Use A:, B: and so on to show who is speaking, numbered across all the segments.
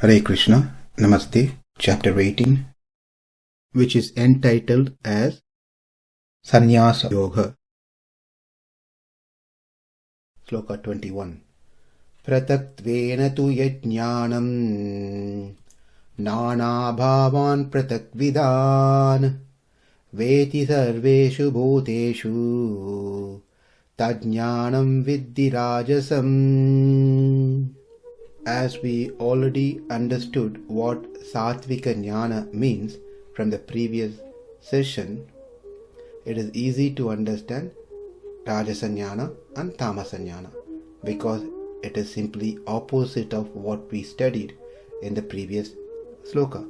A: Hare Krishna, Namaste, Chapter 18, which is entitled as Sannyasa Yoga. Sloka 21. Prataktvena tu yajñānam nānā bhāvān pratakvidān veti sarveshu bhūteshu tajñānam vidhi rājasaṁ. As we already understood what Sattvika Jnana means from the previous session, it is easy to understand Rājasa Jnana and Tamasa Jnana because it is simply opposite of what we studied in the previous sloka.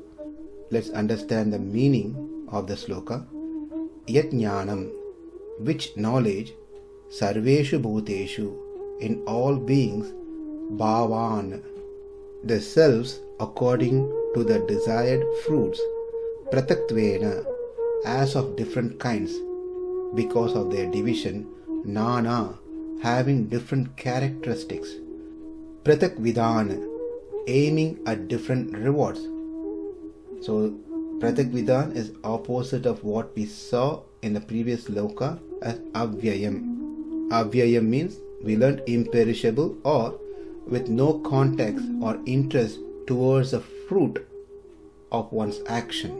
A: Let's understand the meaning of the sloka. Yat Jnanam, which knowledge, Sarveshu Bhuteshu, in all beings, Bhavan, the selves according to the desired fruits, Prataktvena, as of different kinds, because of their division, Nānā, having different characteristics, Pratakvidān, aiming at different rewards. So, Pratakvidān is opposite of what we saw in the previous loka as Avyayam. Avyayam means we learned imperishable or with no context or interest towards the fruit of one's action.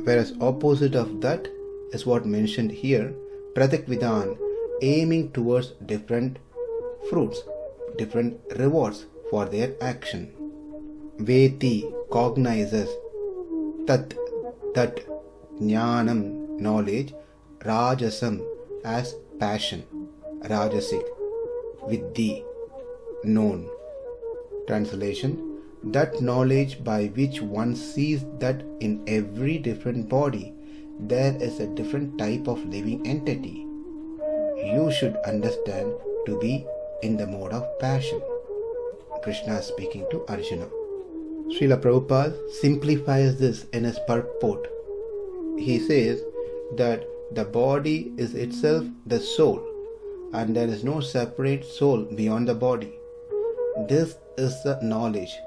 A: Whereas opposite of that is what mentioned here, Pratakvidān, aiming towards different fruits, different rewards for their action. Veti, cognizes, that, Jnanam, knowledge, Rājasaṁ, as passion, Rajasic, Vidhi, known. Translation: that knowledge by which one sees that in every different body there is a different type of living entity, you should understand to be in the mode of passion. Krishna speaking to Arjuna. Srila Prabhupada simplifies this in his purport. He says that the body is itself the soul and there is no separate soul beyond the body. This is the knowledge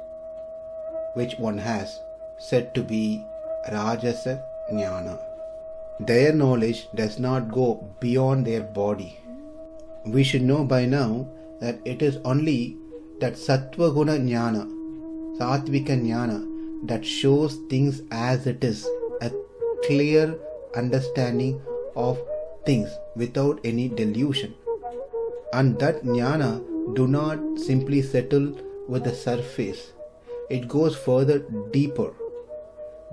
A: which one has said to be Rājasa Jnana. Their knowledge does not go beyond their body. We should know by now that it is only that Sattva Guna Jnana, Sattvika Jnana, that shows things as it is, a clear understanding of things without any delusion. And that Jnana do not simply settle with the surface. It goes further deeper.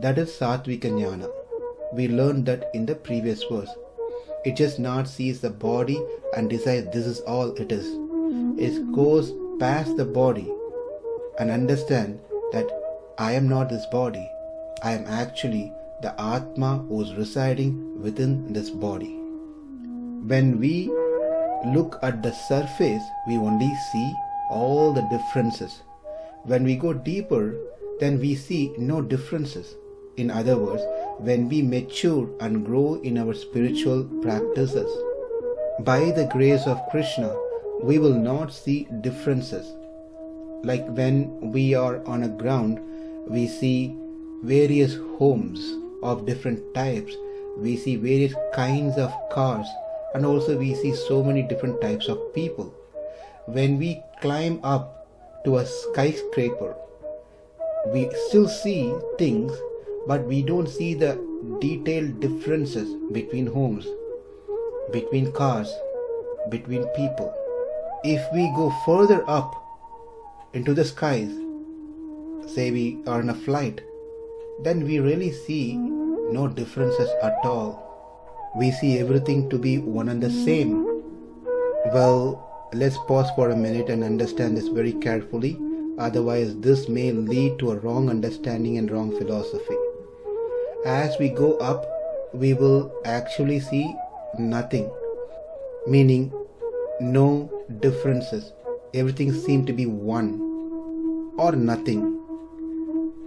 A: That is Sattvika Jnana. We learned that in the previous verse. It just not sees the body and decides this is all it is. It goes past the body and understand that I am not this body. I am actually the Atma who is residing within this body. When we look at the surface, we only see all the differences. When we go deeper, then we see no differences. In other words, when we mature and grow in our spiritual practices, by the grace of Krishna, we will not see differences. Like when we are on a ground, we see various homes of different types. We see various kinds of cars. And also we see so many different types of people. When we climb up to a skyscraper, we still see things, but we don't see the detailed differences between homes, between cars, between people. If we go further up into the skies, say we are on a flight, then we really see no differences at all. We see everything to be one and the same. Well, let's pause for a minute and understand this very carefully. Otherwise, this may lead to a wrong understanding and wrong philosophy. As we go up, we will actually see nothing, meaning no differences. Everything seems to be one or nothing.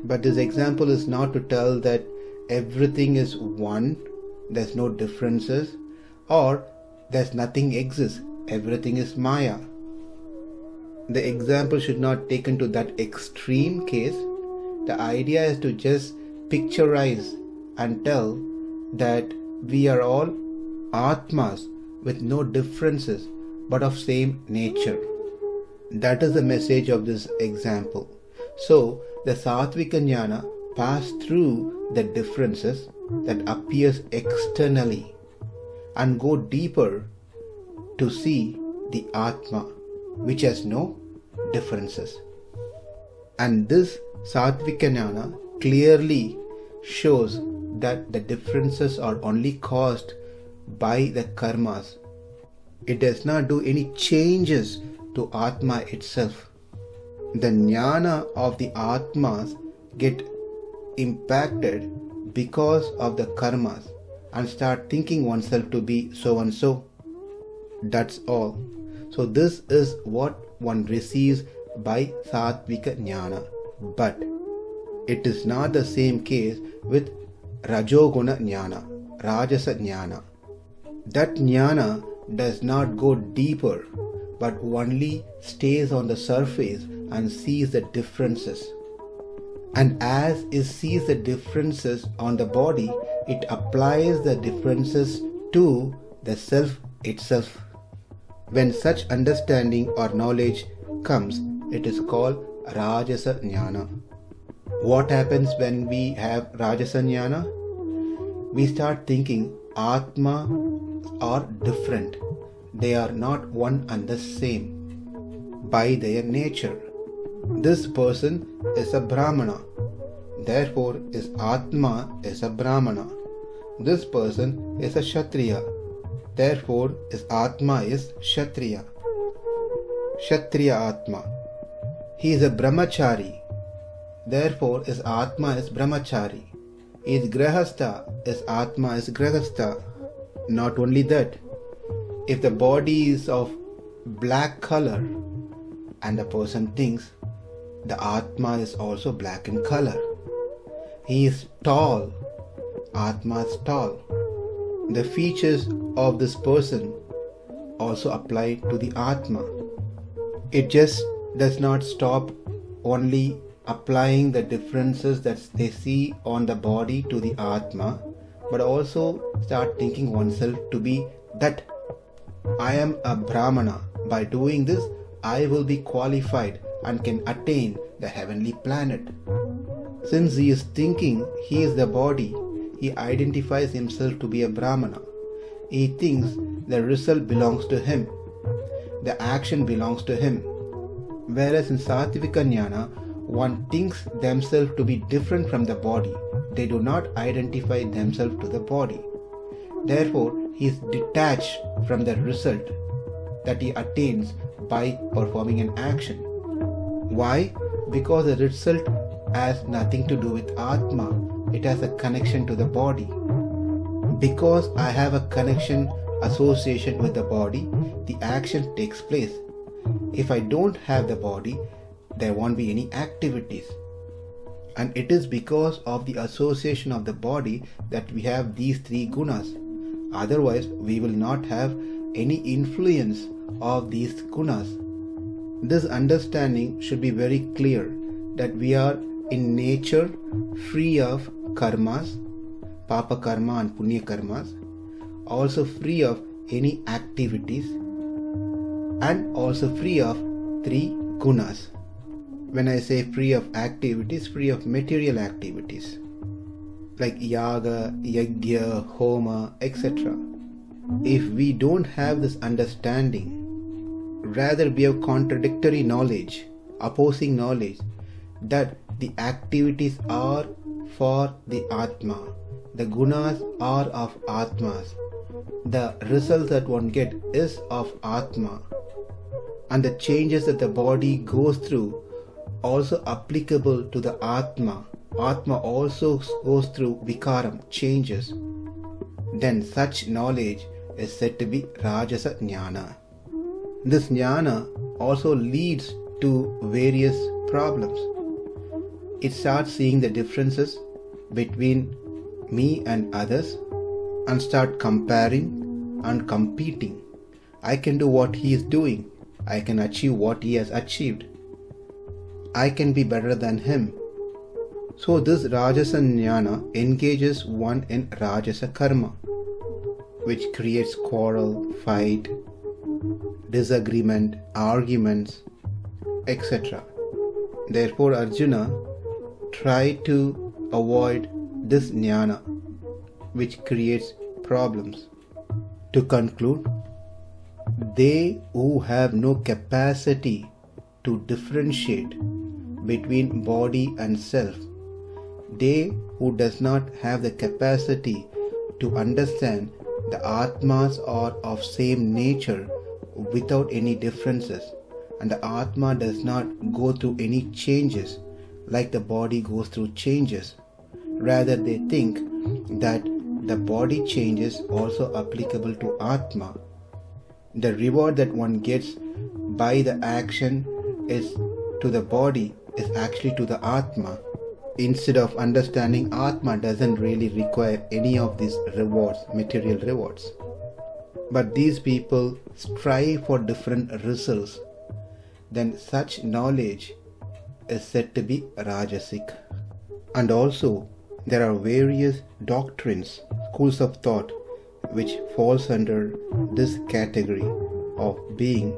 A: But this example is not to tell that everything is one, there's no differences, or there's nothing exists, everything is Maya. The example should not be taken to that extreme case, the idea is to just picturize and tell that we are all Atmas with no differences but of same nature. That is the message of this example. So the Sattvika Jnana pass through the differences that appears externally and go deeper to see the Atma, which has no differences. And this Sattvika Jnana clearly shows that the differences are only caused by the karmas. It does not do any changes to Atma itself. The Jnana of the Atmas get impacted because of the karmas and start thinking oneself to be so and so. That's all. So this is what one receives by Sattvika Jnana. But it is not the same case with Rajoguna Jnana, Rajasa Jnana. That Jnana does not go deeper but only stays on the surface and sees the differences. And as it sees the differences on the body, it applies the differences to the self itself. When such understanding or knowledge comes, it is called Rajasa Jnana. What happens when we have Rajasa Jnana? We start thinking Atma are different. They are not one and the same by their nature. This person is a Brahmana, therefore his Atma is a Brahmana. This person is a Kshatriya, therefore his Atma is Kshatriya. Kshatriya Atma. He is a Brahmachari, therefore his Atma is Brahmachari. He is Grahastha, his Atma is Grahastha. Not only that, if the body is of black color and the person thinks the Atma is also black in color. He is tall, Atma is tall. The features of this person also apply to the Atma. It just does not stop only applying the differences that they see on the body to the Atma, but also start thinking oneself to be that I am a Brahmana. By doing this, I will be qualified and can attain the heavenly planet. Since he is thinking he is the body, he identifies himself to be a Brahmana. He thinks the result belongs to him. The action belongs to him. Whereas in Sattvika Jnana, one thinks themselves to be different from the body. They do not identify themselves to the body. Therefore, he is detached from the result that he attains by performing an action. Why? Because the result has nothing to do with Atma. It has a connection to the body. Because I have a connection, association with the body, the action takes place. If I don't have the body, there won't be any activities. And it is because of the association of the body that we have these three gunas. Otherwise, we will not have any influence of these gunas. This understanding should be very clear that we are in nature free of karmas, papa karma and punya karmas, also free of any activities, and also free of three gunas. When I say free of activities, free of material activities like yaga, yajna, homa, etc. If we don't have this understanding, rather we have contradictory knowledge, opposing knowledge, that the activities are for the Atma, the gunas are of Atmas, the result that one gets is of Atma, and the changes that the body goes through also applicable to the Atma. Atma also goes through vikaram, changes. Then such knowledge is said to be Rajasa Jnana. This Jnana also leads to various problems. It starts seeing the differences between me and others and start comparing and competing. I can do what he is doing. I can achieve what he has achieved. I can be better than him. So this Rajasa jnana engages one in Rajasa karma, which creates quarrel, fight, disagreement, arguments, etc. Therefore Arjuna tried to avoid this jnana, which creates problems. To conclude, they who have no capacity to differentiate between body and self, they who does not have the capacity to understand the Atmas are of same nature without any differences, and the Atma does not go through any changes like the body goes through changes. Rather, they think that the body changes also applicable to Atma. The reward that one gets by the action is to the body is actually to the Atma. Instead of understanding Atma doesn't really require any of these rewards, material rewards. But these people strive for different results. Then such knowledge is said to be Rajasic. And also there are various doctrines, schools of thought, which falls under this category of being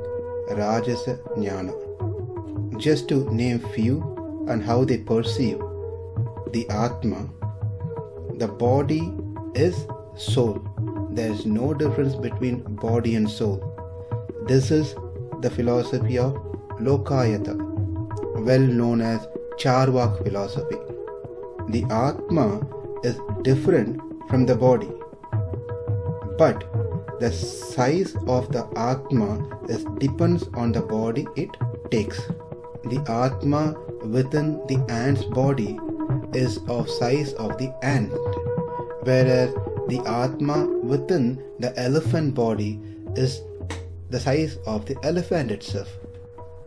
A: Rajasa jnana. Just to name few and how they perceive the Atma, the body is soul. There is no difference between body and soul. This is the philosophy of Lokayata, well known as Charvak philosophy. The Atma is different from the body, but the size of the Atma depends on the body it takes. The Atma within the ant's body is of size of the ant, whereas the Atma within the elephant body is the size of the elephant itself.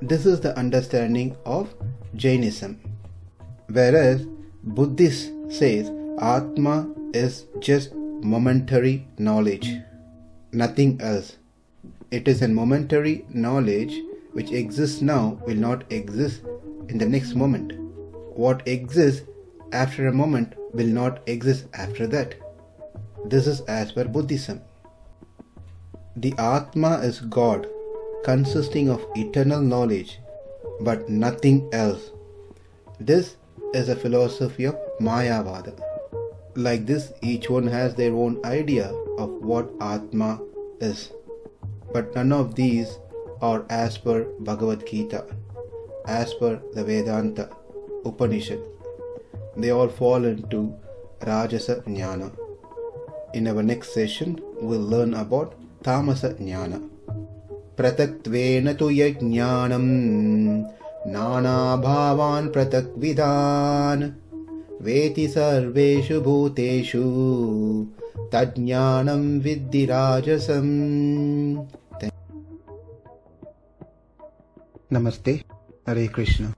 A: This is the understanding of Jainism. Whereas Buddhist says Atma is just momentary knowledge, nothing else. It is a momentary knowledge which exists now will not exist in the next moment. What exists after a moment will not exist after that. This is as per Buddhism. The Atma is God, consisting of eternal knowledge, but nothing else. This is a philosophy of Mayavada. Like this, each one has their own idea of what Atma is. But none of these are as per Bhagavad Gita, as per the Vedanta Upanishad. They all fall into Rajasa jnana. In our next session, we'll learn about Tamasa jnana. Pratatvena tu yajnanam nana bhavan pratakvidan veti sarveshu bhuteshu tajnanam viddhi rājasam. Namaste. Hare Krishna.